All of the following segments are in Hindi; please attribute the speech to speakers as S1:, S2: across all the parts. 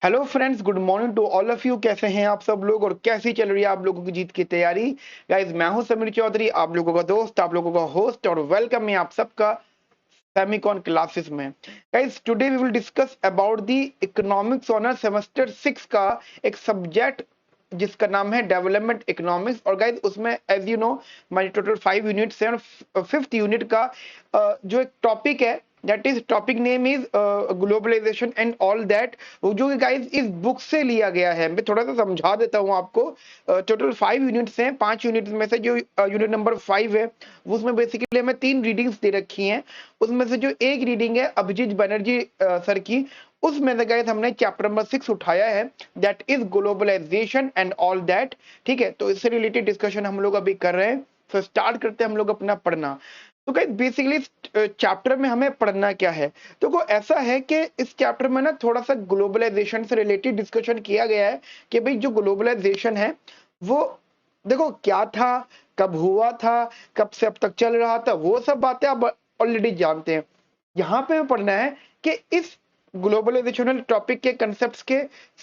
S1: Hello friends, good morning to all of you. कैसे हैं आप सब लोग और कैसी चल रही है आप लोगों की जीत की तैयारी। गाइज, मैं हूं समीर चौधरी, आप लोगों का दोस्त, आप लोगों का होस्ट, और वेलकम है आप सबका सेमिकॉन क्लासेस में। Guys, today we will discuss about the economics honour semester 6 का एक सब्जेक्ट जिसका नाम है डेवलपमेंट इकोनॉमिक्स। और गाइज, उसमें एज यू नो हमारी टोटल 5 यूनिट्स हैं और 5th यूनिट का जो एक टॉपिक है, that is topic name is globalisation and all that, जो गाइज इस बुक से लिया गया है। मैं थोड़ा सा समझा देता हूँ आपको। टोटल 5 यूनिट्स हैं। 5 यूनिट्स में से जो यूनिट नंबर 5 है, उसमें बेसिकली हमें 3 रीडिंग्स दे रखी हैं। उसमें से जो एक रीडिंग है अभिजीत बनर्जी सर की, उसमें से गाइस हमने चैप्टर नंबर 6 उठाया है, that is globalisation and all that. ठीक है, तो इससे रिलेटेड डिस्कशन हम लोग अभी कर रहे हैं। तो स्टार्ट करते हैं हम लोग अपना पढ़ना। तो गाइस बेसिकली चैप्टर में हमें पढ़ना क्या है। तो को ऐसा है कि इस चैप्टर में ना थोड़ा सा ग्लोबलाइजेशन से रिलेटेड डिस्कशन किया गया है कि भाई जो ग्लोबलाइजेशन है वो देखो क्या था, कब हुआ था, कब से अब तक चल रहा था, वो सब बातें आप ऑलरेडी जानते हैं। यहाँ पे पढ़ना है कि इस ग्लोबलाइजेशनल टॉपिक के कंसेप्ट्स के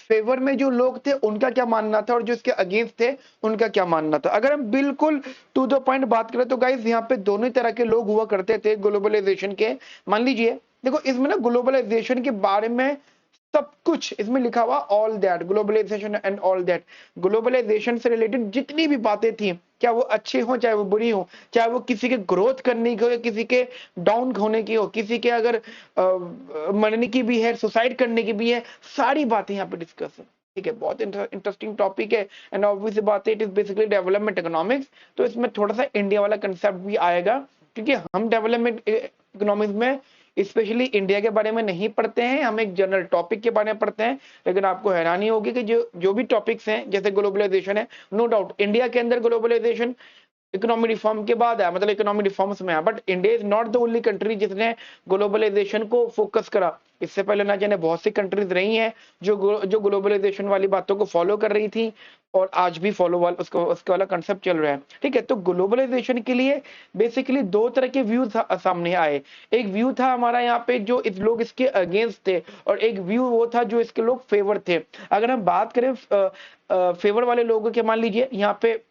S1: फेवर में जो लोग थे उनका क्या मानना था और जो इसके अगेंस्ट थे उनका क्या मानना था। अगर हम बिल्कुल टू द पॉइंट बात करें तो गाइस यहाँ पे दोनों ही तरह के लोग हुआ करते थे ग्लोबलाइजेशन के। मान लीजिए, देखो इसमें ना ग्लोबलाइजेशन के बारे में सब कुछ इसमें लिखा हुआ, all that globalisation and all that. Globalisation से रिलेटेड जितनी भी बातें थी, क्या वो अच्छी हो चाहे वो बुरी हो, चाहे वो किसी के ग्रोथ करने की हो या किसी के डाउन होने की हो, किसी के अगर मरने की भी है, सुसाइड करने की भी है, सारी बातें यहाँ पे डिस्कस है। ठीक है, बहुत इंटरेस्टिंग टॉपिक है। एंड ऑब्वियस बात है, it is basically development economics. तो इसमें थोड़ा सा इंडिया वाला कंसेप्ट भी आएगा, क्योंकि हम डेवलपमेंट इकोनॉमिक्स में स्पेशली इंडिया के बारे में नहीं पढ़ते हैं, हम एक जनरल टॉपिक के बारे में पढ़ते हैं। लेकिन आपको हैरानी होगी कि जो जो भी टॉपिक्स हैं, जैसे ग्लोबलाइजेशन है, नो डाउट इंडिया के अंदर ग्लोबलाइजेशन इकोनॉमिक रिफॉर्म के बाद है, मतलब इकोनॉमिक रिफॉर्म्स में है। But India is not the only country जिसने ग्लोबलाइजेशन को फोकस करा। इससे पहले ना जाने बहुत सी कंट्रीज रही हैं जो ग्लोबलाइजेशन वाली बातों को फॉलो कर रही थी, और आज भी फॉलो वाला उसका वाला कंसेप्ट चल रहा है। ठीक है, तो ग्लोबलाइजेशन के लिए बेसिकली दो तरह के व्यू सामने आए। एक व्यू था हमारा यहाँ पे जो इस लोग इसके अगेंस्ट थे, और एक व्यू वो था जो इसके लोग फेवर थे। अगर हम बात करें फेवर वाले लोगों के, मान लीजिए यहाँ पे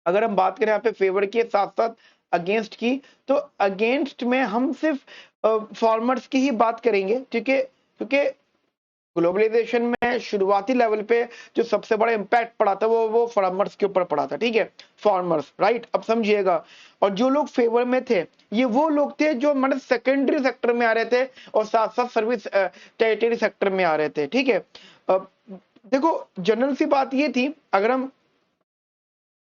S1: अगर हम बात करें यहाँ पे फेवर के साथ साथ अगेंस्ट की, तो अगेंस्ट में हम सिर्फ फार्मर्स की ही बात करेंगे। ठीक है, क्योंकि ग्लोबलाइजेशन में शुरुआती लेवल पे जो सबसे बड़ा इंपैक्ट पड़ा था वो फार्मर्स के ऊपर पड़ा था। ठीक है, फार्मर्स, राइट, अब समझिएगा। और जो लोग फेवर में थे, ये वो लोग थे जो मतलब सेकेंडरी सेक्टर में आ रहे थे और साथ साथ सर्विस टेरिटरी सेक्टर में आ रहे थे। ठीक है, अब देखो जनरल सी बात ये थी, अगर हम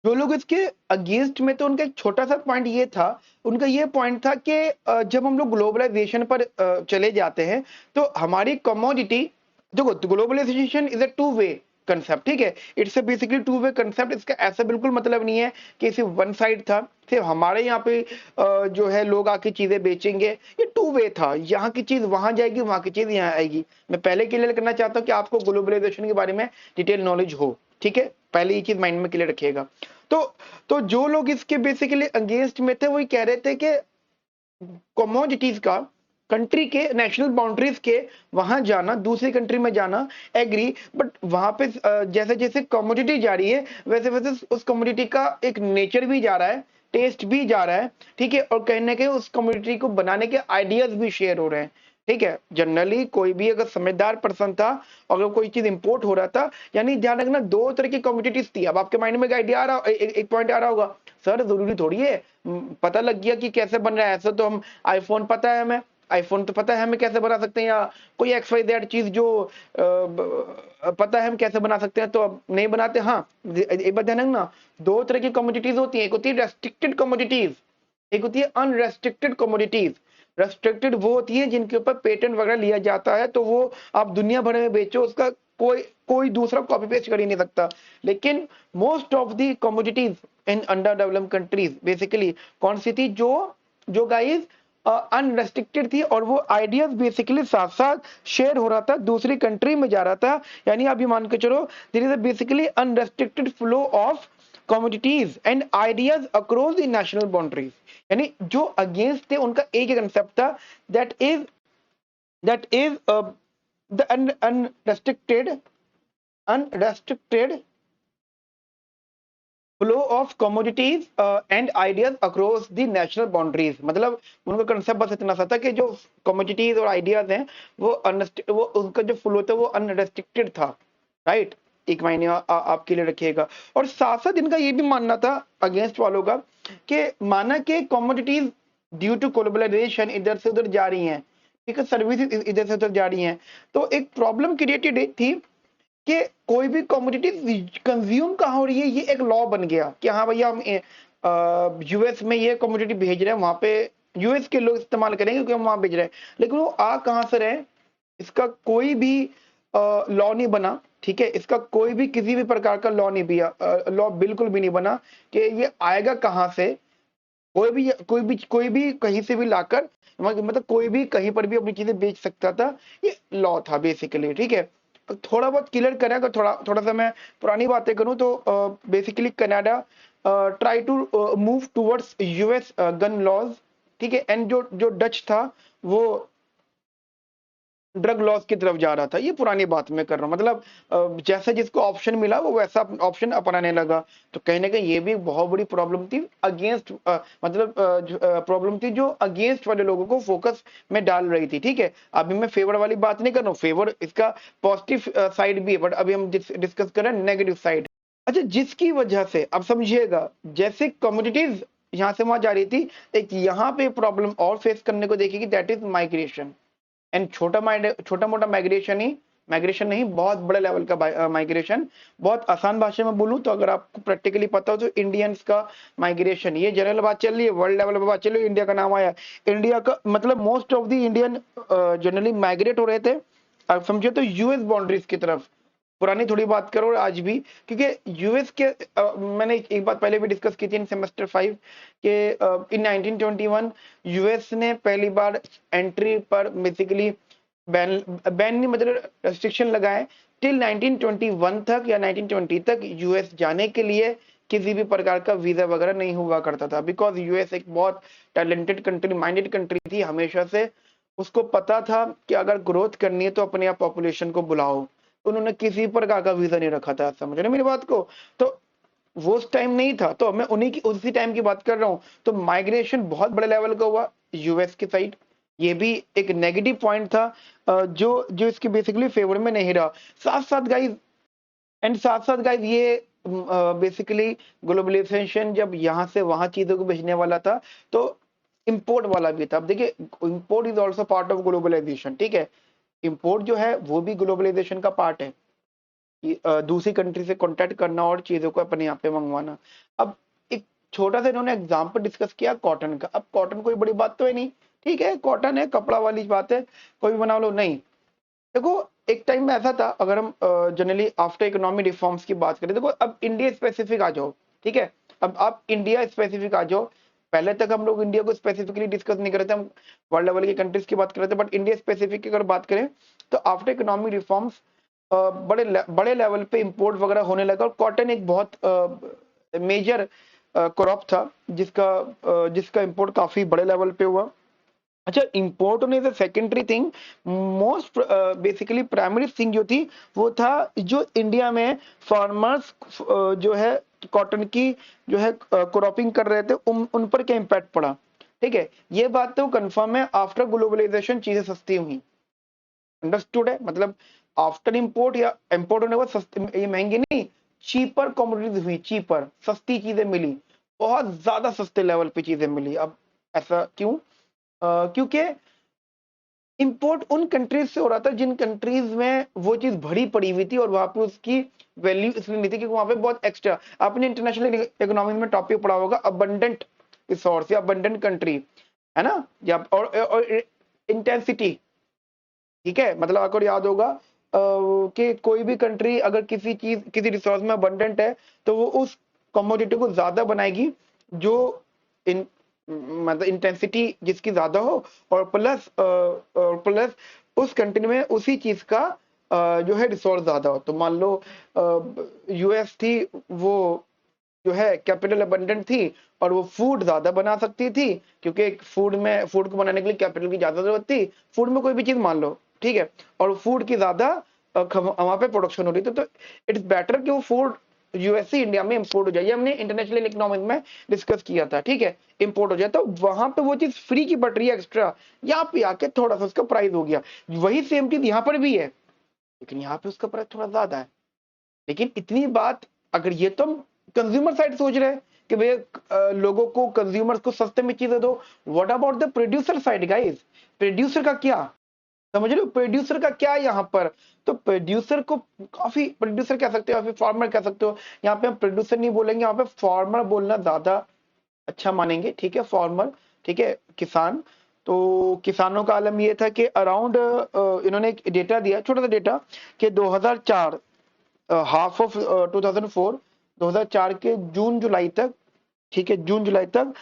S1: जो लोग इसके अगेंस्ट में, तो उनका एक छोटा सा पॉइंट ये था, उनका ये पॉइंट था कि जब हम लोग ग्लोबलाइजेशन पर चले जाते हैं तो हमारी कमोडिटी, देखो globalisation is a two way concept. ठीक है, it's a basically two way concept. इसका ऐसा बिल्कुल मतलब नहीं है कि सिर्फ वन साइड था, सिर्फ हमारे यहाँ पे जो है लोग आके चीजें बेचेंगे। ये टू वे था, यहाँ की चीज वहां जाएगी, वहां की चीज यहाँ आएगी। मैं पहले क्लियर करना चाहता हूँ कि आपको ग्लोबलाइजेशन के बारे में डिटेल नॉलेज हो। ठीक है, पहले ये चीज माइंड में क्लियर रखिएगा। तो तो जो लोग इसके बेसिकली अगेंस्ट में थे, वही कह रहे थे कि कमोडिटीज का कंट्री के नेशनल बाउंड्रीज के वहां जाना, दूसरी कंट्री में जाना, एग्री, बट वहां पे जैसे जैसे कमोडिटी जा रही है वैसे वैसे उस कमोडिटी का एक नेचर भी जा रहा है, टेस्ट भी जा रहा है। ठीक है, और कहीं ना कहीं उस कमोडिटी को बनाने के आइडियाज भी शेयर हो रहे हैं। ठीक है, जनरली कोई भी अगर समझदार पर्सन था, अगर कोई चीज इंपोर्ट हो रहा था, यानी ध्यान रखना दो तरह की कमोडिटीज थी। अब आपके माइंड में एक आइडिया आ रहा, एक पॉइंट आ रहा होगा, सर जरूरी थोड़ी है पता लग गया कि कैसे बन रहा है, ऐसा तो हम आईफोन पता है हमें, आईफोन तो पता है हमें कैसे बना सकते हैं, या कोई एक्स वाई जेड चीज जो पता है हम कैसे बना सकते हैं, तो अब नहीं बनाते। हाँ, एक बात ध्यान रखना, दो तरह की कमोडिटीज होती है, एक होती है रेस्ट्रिक्टेड कमोडिटीज, एक होती है अनरेस्ट्रिक्टेड कमोडिटीज। रेस्ट्रिक्टेड वो होती है जिनके ऊपर पेटेंट वगैरह लिया जाता है, तो वो आप दुनिया भर में बेचो, उसका कोई कोई दूसरा कॉपी पेस्ट कर ही नहीं सकता। लेकिन most of the commodities in under developed countries basically कौन सी थी, जो जो गाइस अनरेस्ट्रिक्टेड थी, और वो आइडियाज बेसिकली साथ साथ शेयर हो रहा था, दूसरी कंट्री में जा रहा था। यानी आप ये मान के चलो, there is basically unrestricted flow of commodities and ideas across the national boundaries. यानी जो अगेंस्ट थे उनका एक ही कंसेप्ट था, that is the unrestricted flow of commodities and ideas across the national boundaries. मतलब उनका कंसेप्ट बस इतना सा था कि जो कमोडिटीज और आइडियाज हैं वो उनका जो फ्लो था वो अनरेस्ट्रिक्टेड था, राइट। एक मायने आपके लिए रखिएगा। और साथ साथ इनका ये भी मानना था अगेंस्ट वालों का कि माना कि कमोडिटीज ड्यू टू ग्लोबलाइजेशन इधर से उधर जा रही हैं, ठीक है, सर्विसेज इधर से उधर जा रही हैं, तो एक प्रॉब्लम क्रिएटेड थी कि कोई भी कमोडिटी कंज्यूम कहाँ हो रही है, ये एक लॉ बन गया कि हाँ भैया हम यूएस में ये कमोडिटी भेज रहे हैं, वहां पे यूएस के लोग इस्तेमाल करेंगे क्योंकि हम वहां भेज रहे हैं, लेकिन वो आ कहाँ से रहे इसका कोई भी लॉ नहीं बना, ठीक है। इसका कोई भी किसी भी प्रकार का लॉ नहीं दिया, लॉ बिल्कुल भी नहीं बना कि ये आएगा कहाँ से। कोई भी कहीं से भी लाकर, मतलब कोई भी कहीं पर भी अपनी चीजें बेच सकता था, ये लॉ था बेसिकली, ठीक है। थोड़ा बहुत क्लियर करें, अगर थोड़ा थोड़ा सा मैं पुरानी बातें करूं तो basically Canada try to move towards US gun laws, ठीक है, एंड जो जो डच था वो ड्रग लॉज की तरफ जा रहा था। ये पुरानी बात मैं कर रहा हूँ, मतलब जैसा जिसको ऑप्शन मिला वो वैसा ऑप्शन अपनाने लगा। तो कहीं ना कहीं ये भी एक बहुत बड़ी प्रॉब्लम थी अगेंस्ट, मतलब प्रॉब्लम थी जो अगेंस्ट वाले लोगों को फोकस में डाल रही थी, ठीक है। अभी मैं फेवर वाली बात नहीं कर रहा हूँ, फेवर इसका पॉजिटिव साइड भी है, बट अभी हम डिस्कस कर रहे हैं नेगेटिव साइड। अच्छा, जिसकी वजह से अब समझिएगा, जैसे कम्युनिटीज यहाँ से वहां जा रही थी, एक यहाँ पे प्रॉब्लम और फेस करने को देखेगी, दैट इज माइग्रेशन। एंड छोटा मोटा माइग्रेशन नहीं, बहुत बड़े लेवल का माइग्रेशन। बहुत आसान भाषा में बोलूं तो अगर आपको प्रैक्टिकली पता हो तो इंडियंस का माइग्रेशन, ये जनरल बात चल रही है, वर्ल्ड लेवल पर बात चल रही है, इंडिया का नाम आया, इंडिया का मतलब most of the Indian generally migrate हो रहे थे, आप समझे तो यूएस बाउंड्रीज की तरफ। पुरानी थोड़ी बात करो और आज भी, क्योंकि यूएस के मैंने एक बात पहले भी डिस्कस की थी इन सेमेस्टर 5 के इन 1921 यूएस ने पहली बार एंट्री पर बेसिकली बैन बैन नहीं, मतलब रेस्ट्रिक्शन लगाए टिल 1921 तक या 1920 तक यूएस जाने के लिए किसी भी प्रकार का वीजा वगैरह नहीं हुआ करता था, बिकॉज यूएस एक बहुत टैलेंटेड कंट्री, माइंडेड कंट्री थी हमेशा से। उसको पता था कि अगर ग्रोथ करनी है तो अपने आप पॉपुलेशन को बुलाओ, उन्होंने किसी प्रकार का वीजा नहीं रखा था, समझ रहे मेरी बात को। तो वो उस टाइम नहीं था, तो मैं उन्हीं की उसी टाइम की बात कर रहा हूं। तो माइग्रेशन बहुत बड़े लेवल का हुआ यूएस की साइड, ये भी एक नेगेटिव पॉइंट था जो जो इसके बेसिकली फेवर में नहीं रहा। साथ साथ गाइज ये बेसिकली ग्लोबलाइजेशन जब यहाँ से वहां चीजों को भेजने वाला था तो इंपोर्ट वाला भी था। अब देखिए, import is also part of globalisation, ठीक है। इंपोर्ट जो है वो भी ग्लोबलाइजेशन का पार्ट है कि दूसरी कंट्री से कांटेक्ट करना और चीजों को अपने यहाँ पे मंगवाना। अब एक छोटा सा इन्होंने एग्जांपल डिस्कस किया कॉटन का। अब कॉटन कोई बड़ी बात तो है नहीं, ठीक है, कॉटन है, कपड़ा वाली बात है, कोई भी बना लो, नहीं। देखो, एक टाइम में ऐसा था, अगर हम जनरली आफ्टर इकोनॉमी रिफॉर्म्स की बात करें, देखो अब इंडिया स्पेसिफिक आ जाओ, ठीक है। अब आप इंडिया स्पेसिफिक आ जाओ। पहले तक हम लोग इंडिया को स्पेसिफिकली डिस्कस नहीं कर रहे थे, हम वर्ल्ड लेवल की कंट्रीज की बात कर रहे थे, बट इंडिया स्पेसिफिक की अगर बात करें तो आफ्टर इकोनॉमिक रिफॉर्म्स बड़े लेवल पे इंपोर्ट वगैरह होने लगा, और कॉटन एक बहुत मेजर क्रॉप था जिसका इंपोर्ट काफी बड़े लेवल पे हुआ। अच्छा, इंपोर्ट होने से secondary thing, most basically primary thing जो थी वो था जो इंडिया में फार्मर्स जो है कॉटन की जो है क्रॉपिंग कर रहे थे, उन पर क्या इम्पैक्ट पड़ा, ठीक है। ये बात तो कंफर्म है, आफ्टर ग्लोबलाइजेशन चीजें सस्ती हुई, अंडरस्टूड है। मतलब आफ्टर इंपोर्ट या इंपोर्ट होने के बाद सस्ती, ये महंगी नहीं, चीपर कमोडिटीज हुई, चीपर सस्ती चीजें मिली, बहुत ज्यादा सस्ते लेवल पे चीजें मिली। अब ऐसा क्यों? क्योंकि इंपोर्ट उन कंट्रीज से हो रहा था जिन कंट्रीज में वो चीज भरी पड़ी हुई थी और वहां पे उसकी वैल्यू इसलिए नहीं थी क्योंकि वहां पे बहुत एक्स्ट्रा, आपने इंटरनेशनल इकोनॉमी में टॉपिक पढ़ा होगा अबंडेंट रिसोर्स या अबंडेंट कंट्री, है ना, या और इंटेंसिटी, ठीक है। मतलब आपको याद होगा कि कोई भी कंट्री अगर किसी रिसोर्स में अबंडेंट है तो वो उस कमोडिटी को ज्यादा बनाएगी जो इन मतलब इंटेंसिटी जिसकी ज्यादा हो, और प्लस उस कंट्री में उसी चीज का जो है रिसोर्स ज्यादा हो। तो मान लो यूएस थी, वो जो है कैपिटल अबंडेंट थी और वो फूड ज्यादा बना सकती थी, क्योंकि फूड को बनाने के लिए कैपिटल की ज्यादा जरूरत थी। फूड में कोई भी चीज मान लो, ठीक है, और फूड की ज्यादा वहां पे प्रोडक्शन हो रही थी, तो इट्स बेटर कि वो फूड यूएस से इंडिया में इंपोर्ट हो जाए। ये हमने इंटरनेशनल इकोनॉमिक्स में डिस्कस किया था, ठीक है, इंपोर्ट हो जाए तो वहां पे वो चीज फ्री की पड़ रही है एक्स्ट्रा, यहाँ पे आके थोड़ा सा उसका प्राइस हो गया। वही सेम चीज यहाँ पर भी है, लेकिन यहाँ पे उसका प्राइस थोड़ा ज्यादा है। लेकिन इतनी बात, अगर ये तो हम कंज्यूमर साइड सोच रहे हैं कि भैया लोगों को, कंज्यूमर्स को सस्ते में चीजें दो, what about the producer side guys? Producer का क्या, समझ रहे हो, प्रोड्यूसर का क्या यहाँ पर? तो प्रोड्यूसर को काफी, प्रोड्यूसर कह सकते हो या फिर फार्मर कह सकते हो, यहाँ पे हम प्रोड्यूसर नहीं बोलेंगे, यहाँ पे फार्मर बोलना ज्यादा अच्छा मानेंगे, ठीक है, फार्मर, ठीक है, किसान। तो किसानों का आलम ये था कि अराउंड इन्होंने एक डेटा दिया, छोटा सा डेटा, कि 2004, हाफ ऑफ 2004, 2004 के जून जुलाई तक, ठीक है, जून जुलाई तक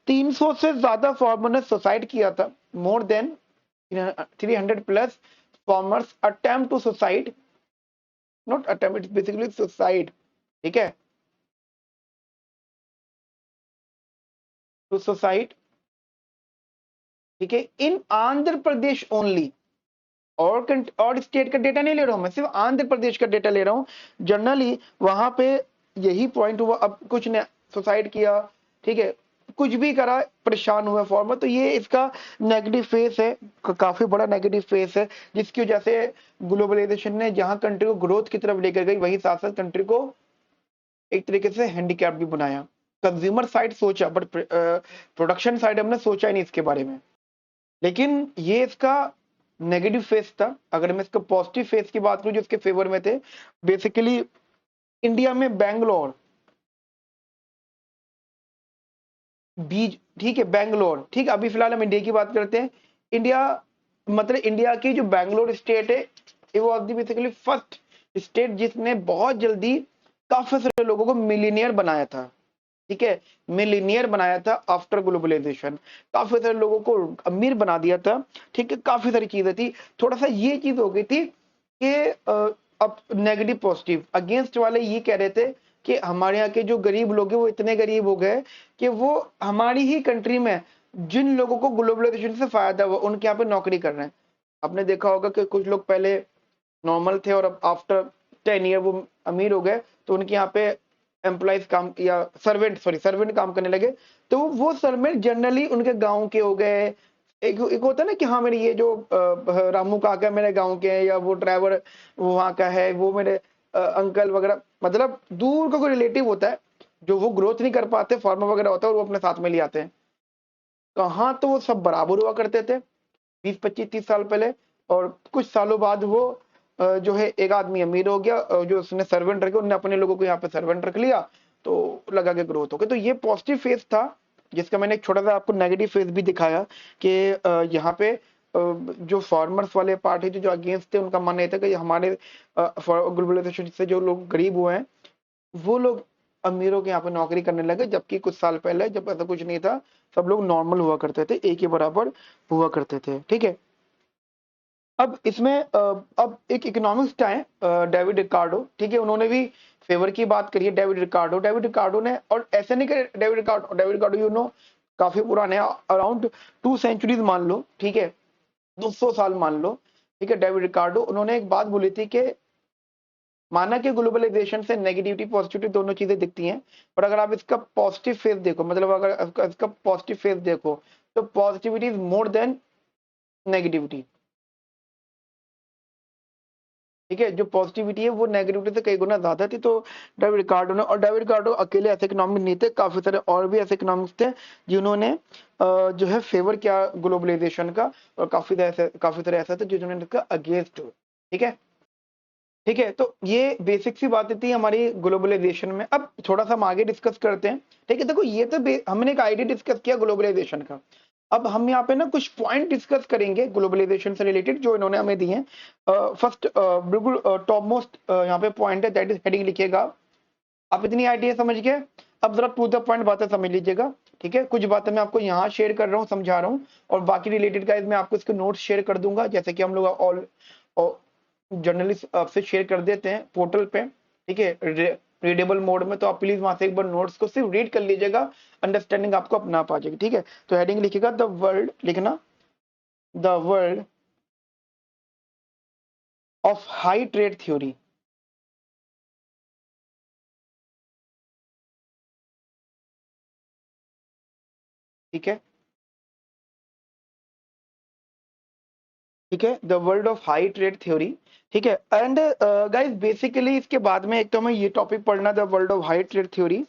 S1: 300 से ज्यादा फार्मर ने सुसाइड किया था। More than 300 plus farmers attempt to suicide, not attempt, it's basically suicide, ठीक है, टू सुसाइड, ठीक है, इन आंध्र प्रदेश ओनली। और स्टेट का डेटा नहीं ले रहा हूं मैं, सिर्फ आंध्र प्रदेश का डेटा ले रहा हूं। जनरली वहां पे यही पॉइंट हुआ, अब कुछ ने सुसाइड किया, ठीक है, कुछ भी करा, परेशान हुआ फॉर्मर, तो ये इसका नेगेटिव फेस है, काफी बड़ा नेगेटिव फेस है, जिसकी वजह से ग्लोबलाइजेशन ने जहां कंट्री को ग्रोथ की तरफ लेकर गई, वही साथ साथ कंट्री को एक तरीके से हैंडीकैप भी बनाया। कंज्यूमर साइड सोचा, बट प्रोडक्शन साइड हमने सोचा ही नहीं इसके बारे में। लेकिन ये इसका नेगेटिव फेस था। अगर मैं इसका पॉजिटिव फेस की बात करूं जो इसके फेवर में थे, बेसिकली इंडिया में बैंगलोर बीज, ठीक है, बैंगलोर, ठीक है, अभी फिलहाल हम इंडिया की बात करते हैं। इंडिया, मतलब इंडिया की जो बैंगलोर स्टेट है, it was the basically first state जिसने बहुत जल्दी काफी सारे लोगों को मिलीनियर बनाया था, ठीक है, मिलीनियर बनाया था आफ्टर ग्लोबलाइजेशन, काफी सारे लोगों को अमीर बना दिया था, ठीक है, काफी सारी चीजें थी। थोड़ा सा ये चीज हो गई थी कि अब नेगेटिव पॉजिटिव अगेंस्ट वाले ये कह रहे थे कि हमारे यहाँ के जो गरीब लोग हैं वो इतने गरीब हो गए कि वो हमारी ही कंट्री में जिन लोगों को ग्लोबलाइजेशन से फायदा हुआ उनके यहाँ पे नौकरी कर रहे हैं। आपने देखा होगा कि कुछ लोग पहले नॉर्मल थे और अब आफ्टर 10 ईयर वो अमीर हो गए, तो उनके यहाँ पे एम्प्लॉइज काम या सर्वेंट, सॉरी सर्वेंट काम करने लगे। तो वो सर्वेंट जनरली उनके गांव के हो गए। एक होता है ना कि हाँ मेरे ये जो रामू काका मेरे गांव के हैं, या वो ड्राइवर वहाँ का है, वो मेरे अंकल वगैरह, मतलब दूर का कोई रिलेटिव होता है जो वो ग्रोथ नहीं कर पाते, फार्मर वगैरह होता है और वो अपने साथ में ले आते हैं। कहाँ तो वो सब बराबर हुआ करते थे 20 25 30 साल पहले, और कुछ सालों बाद वो जो है एक आदमी अमीर हो गया, जो उसने सर्वेंट रखे उन्होंने अपने लोगों को यहाँ पे सर्वेंट रख लिया, तो लगा के ग्रोथ हो गई। तो ये पॉजिटिव फेज था, जिसका मैंने एक छोटा सा आपको नेगेटिव फेज भी दिखाया कि यहाँ पे जो फार्मर्स वाले पार्टी जो अगेंस्ट थे, उनका मानना ये था कि हमारे ग्लोबलाइजेशन से जो लोग गरीब हुए हैं वो लोग अमीरों के यहाँ पे नौकरी करने लगे, जबकि कुछ साल पहले जब ऐसा कुछ नहीं था, सब लोग नॉर्मल हुआ करते थे, एक ही बराबर हुआ करते थे, ठीक है। अब इसमें अब एक इकोनॉमिक्स आए, डेविड रिकार्डो, ठीक है, उन्होंने भी फेवर की बात करी है। डेविड रिकार्डो ने, और ऐसे नहीं कि डेविड रिकार्डो यू नो काफी पुराने, अराउंड 2 सेंचुरीज मान लो, ठीक है, 200 साल मान लो, ठीक है। डेविड रिकार्डो उन्होंने एक बात बोली थी कि माना कि ग्लोबलाइजेशन से नेगेटिविटी पॉजिटिविटी दोनों चीजें दिखती हैं, पर अगर आप इसका पॉजिटिव फेस देखो, मतलब अगर इसका पॉजिटिव फेस देखो, तो positivity is more than negativity, ठीक है। जो पॉजिटिविटी है वो नेगेटिविटी से कई गुना ज्यादा थी। तो डेविड रिकार्डो ने, और डेविड रिकार्डो अकेले ऐसे इकोनॉमिक नहीं थे, काफी सारे और भी ऐसे इकोनॉमिक्स थे जिन्होंने जो है फेवर किया ग्लोबलाइजेशन का, और काफी सारे ऐसे थे जिन्होंने इसका अगेंस्ट, ठीक है, ठीक है। तो ये बेसिक सी बातें थी हमारी ग्लोबलाइजेशन में। अब थोड़ा सा हम आगे डिस्कस करते हैं, ठीक है। देखो ये तो हमने एक आइडिया डिस्कस किया ग्लोबलाइजेशन का, अब हम यहाँ पे ना कुछ पॉइंट डिस्कस करेंगे ग्लोबलाइजेशन से रिलेटेड जो इन्होंने हमें दिए हैं। फर्स्ट बिल्कुल टॉप मोस्ट यहाँ पे पॉइंट है, दैट इज हेडिंग लिखिएगा। आप इतनी आइडिया समझ गए, अब जरा टू द पॉइंट बातें समझ लीजिएगा, ठीक है। कुछ बातें मैं आपको यहाँ शेयर कर रहा हूँ, समझा रहा हूँ, और बाकी रिलेटेड गाइस मैं आपको इसके नोट्स शेयर कर दूंगा, जैसे कि हम लोग ऑल जर्नलिस्ट आपसे शेयर कर देते हैं पोर्टल पे, ठीक है, रीडेबल मोड में। तो आप प्लीज वहां से एक बार नोट्स को सिर्फ रीड कर लीजिएगा, अंडरस्टैंडिंग आपको अपना आ जाएगी, ठीक है। तो हेडिंग लिखिएगा द वर्ल्ड, लिखना the world of high trade theory. ठीक है, ठीक है, the world of high trade theory. ठीक है, एंड गाइस बेसिकली इसके बाद में एक तो हमें ये टॉपिक पढ़ना, the world of high trade theory,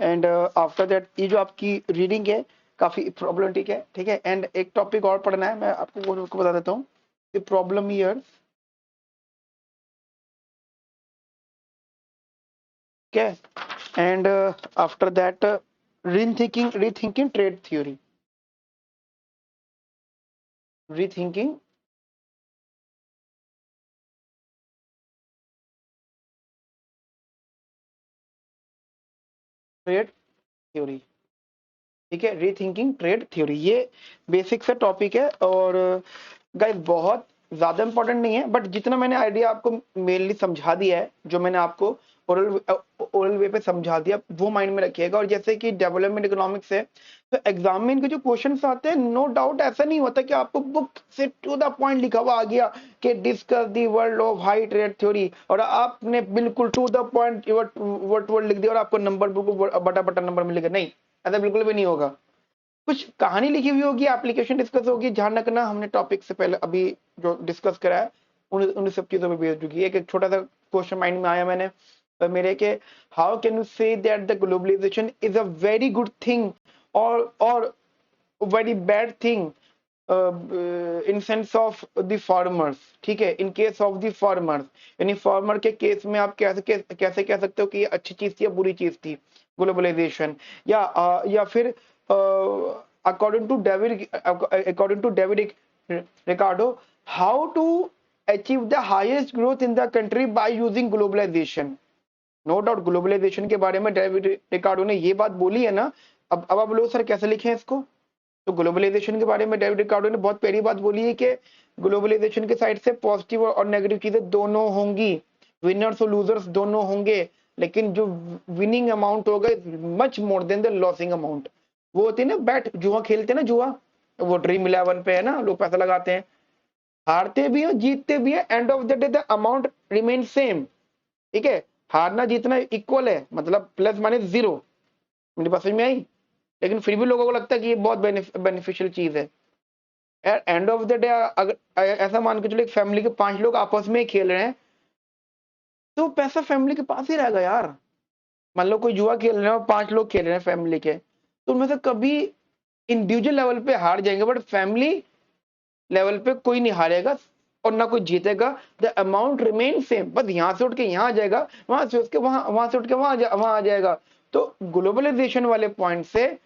S1: and after that ये जो आपकी रीडिंग है काफी प्रॉब्लमेटिक है। ठीक है, एंड एक टॉपिक और पढ़ना है, मैं आपको वो बता देता हूँ, द प्रॉब्लम ईयर। ठीक है, and after that rethinking trade theory, rethinking trade theory. ठीक है, रीथिंकिंग ट्रेड थ्योरी, ये बेसिक सा टॉपिक है। और गाइस बहुत ज्यादा इंपॉर्टेंट नहीं है, बट जितना मैंने आइडिया आपको मेनली समझा दिया है, जो मैंने आपको ओरल ओरल वे पे समझा दिया, वो माइंड में रखिएगा। और जैसे कि डेवलपमेंट इकोनॉमिक्स है, तो एग्जाम में इनके जो क्वेश्चंस आते हैं, नो डाउट ऐसा नहीं होता कि आपको बुक से टू द पॉइंट लिखा हुआ आ गया कि discuss the world of high trade theory, और आपने बिल्कुल to the point word word लिख दिया और आपको नंबर बुक बटा बटा नंबर मिलेगा। नहीं, ऐसा बिल्कुल भी नहीं होगा। कुछ कहानी लिखी हुई होगी, एप्लीकेशन डिस्कस होगी, ध्यान रखना हमने टॉपिक से पहले अभी जो डिस्कस करा है उन सब चीजों पे बेस्ड होगी। एक छोटा सा क्वेश्चन माइंड में आया मैंने मेरे के, how can you say that the globalization is a very good thing और very bad thing in sense of the farmers. ठीक है, in case of the farmers, यानी फार्मर के केस में आप कैसे कह सकते हो कि ये अच्छी चीज थी या बुरी चीज थी ग्लोबलाइजेशन, या फिर according to David Ricardo, how to achieve the highest growth in the country by using globalisation. No doubt globalisation के बारे में डेविड रिकार्डो ने ये बात बोली है ना। अब आप लोग सर कैसे लिखे इसको, तो ग्लोबलाइजेशन के बारे में डेविड रिकार्डो ने बहुत पहली बात बोली है कि ग्लोबलाइजेशन के साइड से पॉजिटिव और नेगेटिव चीजें दोनों होंगी, विनर्स और लूजर्स दोनों होंगे, लेकिन जो विनिंग अमाउंट होगा much more than the losing amount. वो होती है ना, बैट जुआ खेलते हैं ना, जुआ, वो ड्रीम 11 पे है ना, लोग पैसा लगाते हैं, हारते भी हैं जीतते भी हैं, end of the day the amount remain same. ठीक है, हारना जीतना इक्वल है, मतलब प्लस माइनस जीरो। मेरी बात समझ में आई? लेकिन फिर भी लोगों को लगता है कि ये बहुत बेनिफिशियल चीज है। एंड ऑफ द डे अगर ऐसा मान के चलो एक फैमिली के 5 लोग आपस में ही खेल रहे हैं, तो पैसा फैमिली के पास ही रहेगा यार। मान लो कोई जुआ खेल रहे हैं और 5 लोग खेल रहे हैं फैमिली के, तो उनमें से कभी इंडिविजुअल लेवल पे हार जाएंगे, बट फैमिली लेवल पे कोई नहीं हारेगा और ना कोई जीतेगा। द अमाउंट रिमेन सेम, बस यहाँ से उठ के यहाँ आ जाएगा, वहां से उसके वहां से उठ के वहां आ जाएगा। तो ग्लोबलाइजेशन वाले पॉइंट से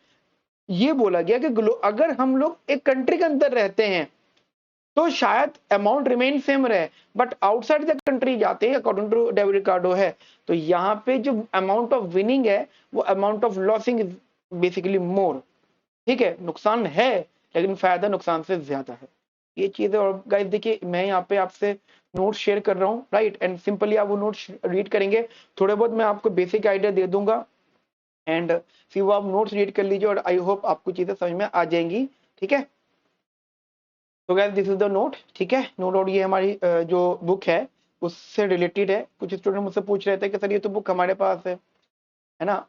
S1: ये बोला गया कि अगर हम लोग एक कंट्री के अंदर रहते हैं तो शायद अमाउंट रिमेन सेम रहे, बट आउटसाइड द कंट्री जाते हैं, अकॉर्डिंग टू डेविड रिकार्डो है, तो यहाँ पे जो अमाउंट ऑफ विनिंग है वो amount of losing is basically मोर। ठीक है, नुकसान है लेकिन फायदा नुकसान से ज्यादा है, ये चीज है। और गाइस देखिए, मैं यहाँ पे आपसे नोट्स शेयर कर रहा हूँ, राइट, एंड सिंपली आप वो नोट्स रीड करेंगे, थोड़े बहुत मैं आपको बेसिक आइडिया दे दूंगा, एंड फिर वो आप नोट्स रीड कर लीजिए, और आई होप आपको चीजें समझ में आ जाएंगी। ठीक है, तो guys this is the note. ठीक है, नो डाउट ये हमारी जो बुक है उससे रिलेटेड है। कुछ स्टूडेंट मुझसे पूछ रहे थे कि सर ये तो बुक हमारे पास है ना,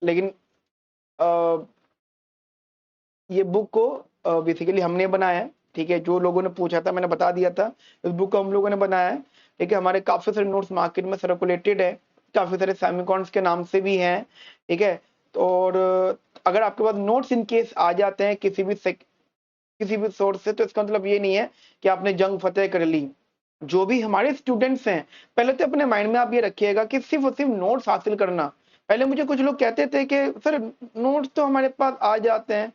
S1: लेकिन ये बुक को बेसिकली हमने बनाया है। ठीक है, जो लोगों ने पूछा था मैंने बता दिया था, इस बुक को हम लोगों ने बनाया है। ठीक है, हमारे काफी सारे नोट्स मार्केट में सर्कुलेटेड है, काफी सारे सेमिकॉन्स के नाम से भी हैं। ठीक है, तो और अगर आपके पास नोट्स इन केस आ जाते हैं किसी भी सोर्स से, तो इसका मतलब ये नहीं है कि आपने जंग फतेह कर ली। जो भी हमारे स्टूडेंट्स हैं, पहले तो अपने माइंड में आप ये रखिएगा कि सिर्फ और सिर्फ नोट्स हासिल करना। पहले मुझे कुछ लोग कहते थे कि सर नोट्स तो हमारे पास आ जाते हैं,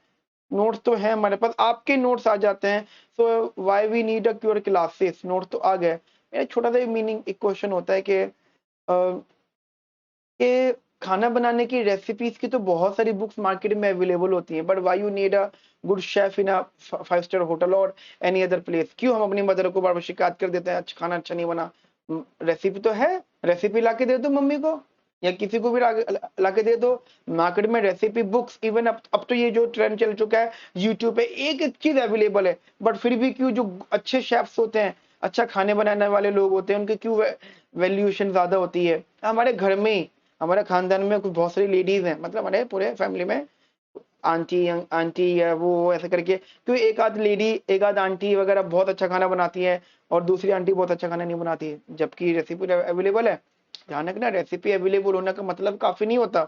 S1: नोट्स तो है हमारे पास, आपके नोट्स आ जाते हैं, so why we need a cure classes, notes तो आ गए। मेरा छोटा सा मीनिंग एक क्वेश्चन होता है कि कि खाना बनाने की रेसिपीज की तो बहुत सारी बुक्स मार्केट में अवेलेबल होती हैं, but why you need a good chef in a 5 star hotel और एनी अदर प्लेस? क्यों हम अपनी मदर को बार बार शिकायत कर देते हैं अच्छा खाना अच्छा नहीं बना? रेसिपी तो है, रेसिपी ला के दे दो मम्मी को या किसी को भी ला के दे दो। मार्केट में रेसिपी बुक्स, इवन अब तो ये जो ट्रेंड चल चुका है यूट्यूब पे एक एक चीज अवेलेबल है, बट फिर भी क्यों जो अच्छे शेफ्स होते हैं अच्छा खाने बनाने वाले लोग होते हैं उनकी क्यों वैल्यूएशन ज्यादा होती है। हमारे घर में ही, हमारे खानदान में कुछ बहुत सारी लेडीज हैं, मतलब हमारे पूरे फैमिली में आंटी आंटी या वो ऐसे करके, क्यों एक आध लेडी एक आध आंटी वगैरह बहुत अच्छा खाना बनाती है और दूसरी आंटी बहुत अच्छा खाना नहीं बनाती है, जबकि रेसिपी अवेलेबल है। ध्यान रखना, रेसिपी अवेलेबल होने का मतलब काफी नहीं होता।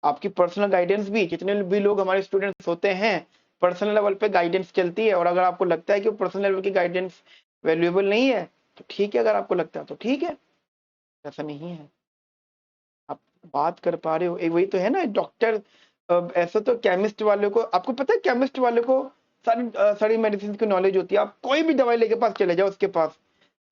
S1: आपकी पर्सनल गाइडेंस भी, जितने भी लोग हमारे स्टूडेंट्स होते हैं पर्सनल लेवल पे गाइडेंस चलती है, और अगर आपको लगता है कि पर्सनल लेवल की गाइडेंस वैल्यूएबल नहीं है तो ठीक है, अगर आपको लगता है तो ठीक है, ऐसा नहीं है। आप बात कर पा रहे हो, एक वही तो है ना डॉक्टर। ऐसा तो केमिस्ट वाले को, आपको पता है केमिस्ट वाले को सारी मेडिसिन की नॉलेज होती है। आप कोई भी दवाई लेके पास चले जाओ उसके पास,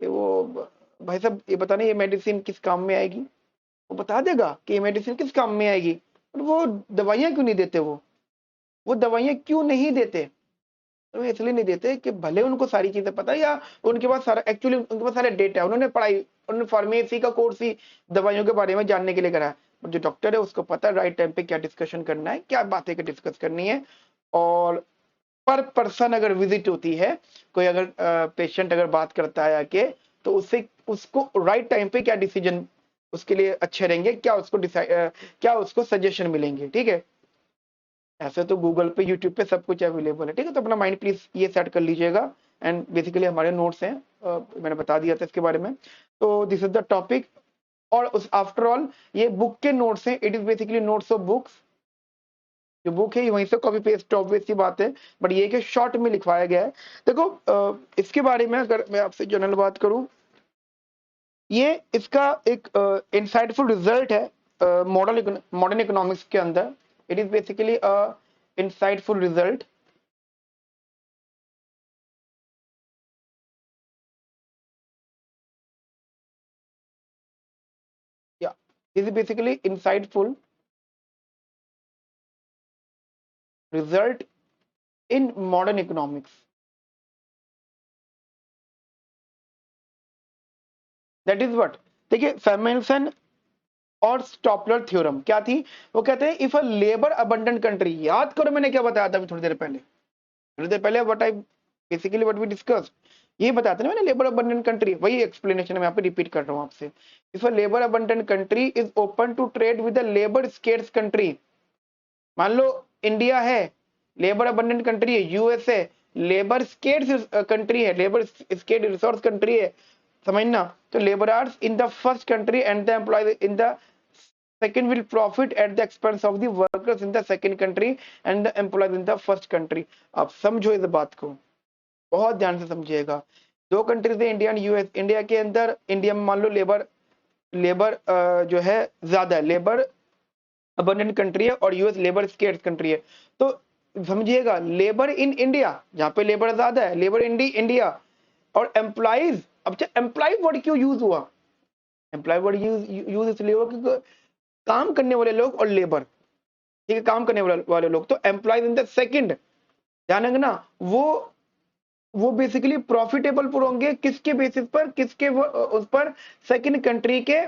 S1: कि वो भाई साहब ये बताना ये मेडिसिन किस काम में आएगी, वो बता देगा कि ये मेडिसिन किस काम में आएगी। और वो दवाइयां क्यों नहीं देते, वो दवाइयां क्यों नहीं देते? तो इसलिए नहीं देते कि भले उनको सारी चीजें पता है, या उनके पास सारा एक्चुअली उनके पास सारा डेटा है, उन्होंने पढ़ाई, उन्होंने फार्मेसी का कोर्स ही दवाइयों के बारे में जानने के लिए करा है। और जो डॉक्टर है उसको पता है राइट टाइम पे क्या डिस्कशन करना है, क्या बातें का डिस्कस करनी है। और पर पर्सन अगर विजिट होती है, कोई अगर पेशेंट अगर बात करता है आके, तो उससे उसको राइट टाइम पे क्या डिसीजन उसके लिए अच्छे रहेंगे, क्या उसको क्या उसको सजेशन मिलेंगे, ठीक है। ऐसे तो गूगल पे यूट्यूब पे सब कुछ अवेलेबल है, ठीक है। तो अपना माइंड प्लीज ये सेट कर लीजिएगा। एंड बेसिकली हमारे नोट्स हैं, मैंने बता दिया था इसके बारे में। तो दिस इज द टॉपिक। और उस आफ्टर ऑल ये बुक के नोट्स हैं, it is basically notes of books. जो बुक है वहीं से कॉपी पेस्ट ऑब्वियस सी बात है, बट ये कि शॉर्ट में लिखवाया गया है। देखो इसके बारे में अगर मैं आपसे जनरल बात करूं, ये इसका एक इंसाइटफुल रिजल्ट है मॉडर्न इकोनॉमिक्स के अंदर। It is basically a insightful result. Yeah, this is basically insightful result in modern economics. That is what, देखिए फेमिनिसन और स्टॉपलर थ्योरम क्या थी। वो कहते हैं if a labour abundant country, याद करो मैंने क्या बताया था अभी थोड़ी देर पहले what I basically what we discuss, ये बताया था ना मैंने, लेबर अबंडेंट कंट्री, वही एक्सप्लेनेशन मैं यहाँ पे रिपीट कर रहा हूँ आपसे। If a labour abundant country is open to trade with a labour scarce country, मान लो इंडिया है लेबर अबंडेंट कंट्री है, यूएसए लेबर स्केर्स कंट्री है, लेबर स्केर्स रिसोर्स कंट्री है, समझना। तो labourers in the first country and the employee in the second will profit at the expense of the workers in the second country and the employees in the first country. आप समझो इस बात को, बहुत ध्यान से समझिएगा। दो कंट्रीज है इंडिया एंड यूएस। इंडिया के अंदर, इंडिया में मान लो लेबर लेबर जो है ज्यादा है, लेबर अबंडेंट कंट्री है, और यूएस लेबर स्केर्स कंट्री है। तो समझिएगा लेबर इन इंडिया, जहां पे लेबर ज्यादा है, लेबर इंडिया, और एम्प्लॉइज। अब एम्प्लॉय वर्ड क्यों यूज हुआ? एम्प्लॉय वर्ड यूज इसलिए हुआ क्योंकि काम करने वाले लोग और लेबर, ठीक है, काम करने वाले लोग। तो एम्प्लॉयज इन द सेकंड, ध्यान रखना, वो बेसिकली प्रॉफिटेबल पर होंगे किसके बेसिस पर, उस पर सेकंड कंट्री के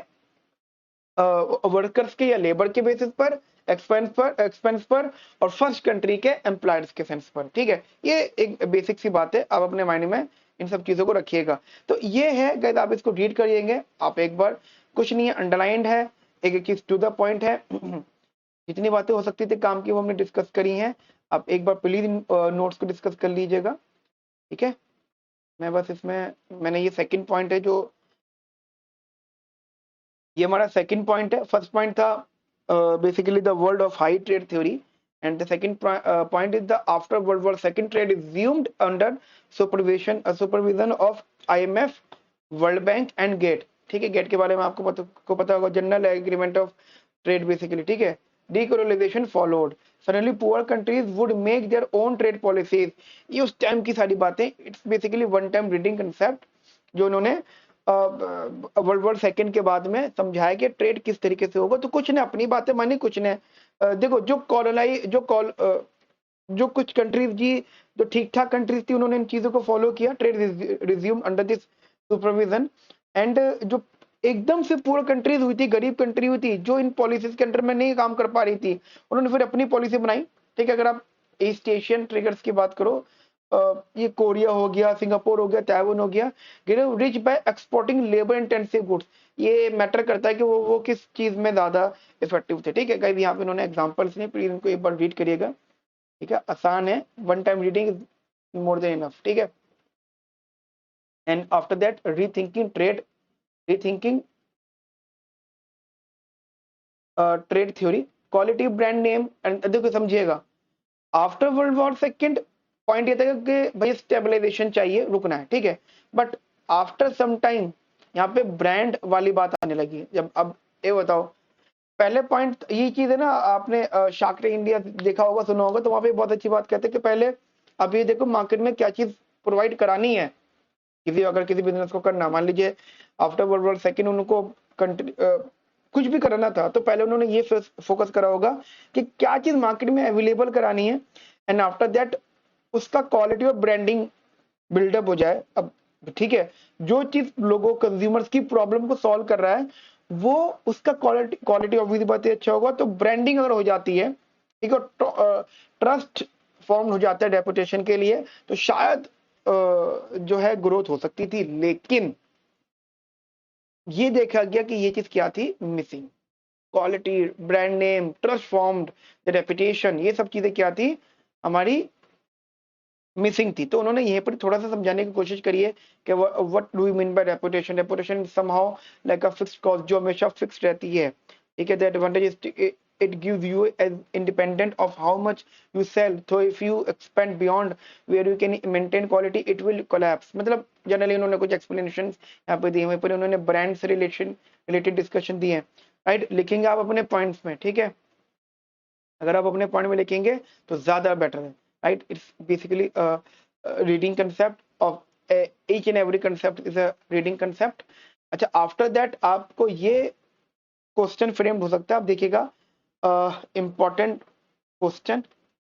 S1: वर्कर्स के या लेबर के बेसिस पर, एक्सपेंस पर, और फर्स्ट कंट्री के एम्प्लॉयर्स के सेंस पर, ठीक है। ये एक बेसिक सी बात है, आप अपने माइंड में इन सब चीजों को रखिएगा। तो ये है गाइस, आप इसको रीड करिएंगे आप एक बार, कुछ नहीं है, अंडरलाइंड है, एक एक चीज टू द पॉइंट है। जितनी बातें हो सकती थी काम की वो हमने डिस्कस करी हैं। आप एक बार प्लीज नोट्स को डिस्कस कर लीजिएगा, ठीक है। मैं बस इसमें, मैंने ये सेकंड पॉइंट है जो, ये हमारा सेकंड पॉइंट है। फर्स्ट पॉइंट था basically the world of high trade theory, and the second point is the after world war second trade is resumed under supervision of IMF, world bank and GATT, ठीक है। गेट के बारे में आपको पता होगा, general agreement of trade basically, ठीक है। Decolonization followed, suddenly poor countries would make their own trade policies. ये उस टाइम की सारी बातें, it's basically one time reading concept जो उन्होंने वर्ल्ड वॉर सेकंड के बाद में समझाया कि ट्रेड किस तरीके से होगा। तो कुछ ने अपनी बातें मानी, कुछ ने देखो जो कॉलोनाइज जो कुछ कंट्रीज जी, जो ठीक ठाक कंट्रीज थी, उन्होंने इन चीजों को फॉलो किया, trade resume under this supervision. And जो एकदम से पूरा कंट्रीज हुई थी, गरीब कंट्री हुई थी, जो इन पॉलिसीज के अंडर में नहीं काम कर पा रही थी, उन्होंने फिर अपनी पॉलिसी बनाई, ठीक है। अगर आप ईस्ट एशियन ट्रिगर्स की बात करो, ये कोरिया हो गया, सिंगापुर हो गया, ताइवान हो गया, rich by exporting labour intensive goods. ये मैटर करता है कि वो किस चीज में ज्यादा इफेक्टिव थे। ठीक है गाइस, यहाँ पे उन्होंने एग्जांपल्स नहीं, प्लीज इनको एक बार रीड करिएगा। ठीक है, आसान है, one time reading is more than enough. ठीक है, and after that rethinking trade theory, quality brand name and, देखो समझिएगा, after world war second point ये था कि भाई स्टेबलाइजेशन चाहिए, रुकना है। ठीक है, बट आफ्टर सम टाइम यहाँ पे ब्रांड वाली बात आने लगी। जब अब ये बताओ, पहले पॉइंट ये चीज है ना, आपने शार्क टैंक इंडिया देखा होगा, सुना होगा, तो वहां पे बहुत अच्छी बात कहते हैं कि पहले अब ये देखो मार्केट में क्या चीज प्रोवाइड करानी है, किसी अगर किसी बिजनेस को करना, मान लीजिए आफ्टर वर्ल्ड वॉर सेकेंड उनको कुछ भी करना था, तो पहले उन्होंने ये फोकस करा होगा कि क्या चीज मार्केट में अवेलेबल करानी है, एंड आफ्टर दैट उसका क्वालिटी और ब्रांडिंग बिल्डअप हो जाए। अब ठीक है, जो चीज लोगों कंज्यूमर्स की प्रॉब्लम को सॉल्व कर रहा है, वो उसका क्वालिटी ऑब्वियसली बात है अच्छा होगा, तो ब्रांडिंग अगर हो जाती है, ठीक है, ट्रस्ट फॉर्म हो जाता है रेपुटेशन के लिए, तो शायद जो है ग्रोथ हो सकती थी। लेकिन ये देखा गया कि ये चीज क्या थी missing, quality, brand name, trust formed, reputation, ये सब चीजें क्या थी हमारी मिसिंग थी। तो उन्होंने यहीं पर थोड़ा सा समझाने की कोशिश करी है कि what do you mean by reputation. Reputation somehow like a fixed cost, जो हमेशा फिक्स्ड रहती है। ठीक है, the advantage is it gives you as independent of how much you sell, so if you expand beyond where you can maintain quality it will collapse। मतलब जनरली उन्होंने कुछ एक्सप्लेनेशन यहाँ पे दिए, वहीं पर उन्होंने ब्रांड से रिलेटेड डिस्कशन दिए हैं। राइट, लिखेंगे आप अपने पॉइंट्स में। ठीक है, अगर आप अपने पॉइंट में लिखेंगे तो ज्यादा बेटर है। Right, it's basically reading concept of each and every concept is a reading concept। अच्छा, आफ्टर दैट आपको ये क्वेश्चन फ्रेम्ड हो सकता है, आप देखिएगा इंपॉर्टेंट क्वेश्चन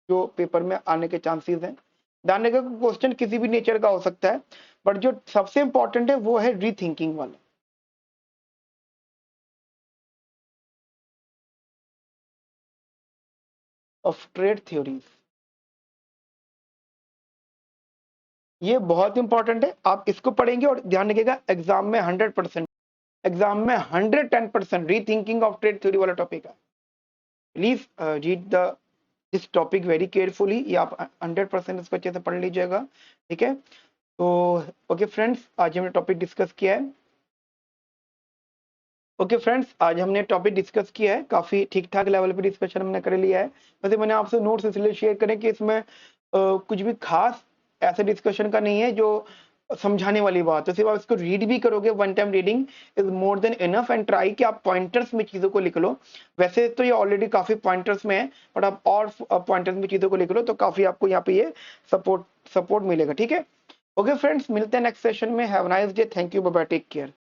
S1: जो पेपर में आने के चांसेस हैं। ध्यान रखिएगा, क्वेश्चन किसी भी नेचर का हो सकता है, बट जो सबसे इंपॉर्टेंट है वो है रीथिंकिंग वाला। ऑफ ट्रेड थ्योरीज, ये बहुत इंपॉर्टेंट है, आप इसको पढ़ेंगे और ध्यान रखिएगा एग्जाम में 100%, एग्जाम में 110% रीथिंकिंग ऑफ ट्रेड थ्योरी वाला टॉपिक है। Please read the this topic very carefully, ये आप 100% इसको अच्छे से पढ़ लीजिएगा। ठीक है, तो ओके फ्रेंड्स, आज हमने टॉपिक डिस्कस किया है। ओके फ्रेंड्स, आज हमने टॉपिक डिस्कस किया है, काफी ठीक ठाक लेवल पे डिस्कशन हमने कर लिया है। वैसे मैंने आपसे नोट्स इसलिए शेयर करें कि इसमें कुछ भी खास ऐसे डिस्कशन का नहीं है जो समझाने वाली बात है, सिर्फ आप इसको रीड भी करोगे, one time reading is more than enough, and try कि आप पॉइंटर्स में चीजों को लिख लो। वैसे तो ये ऑलरेडी काफी पॉइंटर्स में है, बट आप और पॉइंटर्स में चीजों को लिख लो तो काफी आपको यहाँ पे ये सपोर्ट मिलेगा। ठीक है, ओके फ्रेंड्स, मिलते हैं नेक्स्ट सेशन में। Have nice day, thank you, bye bye, take care.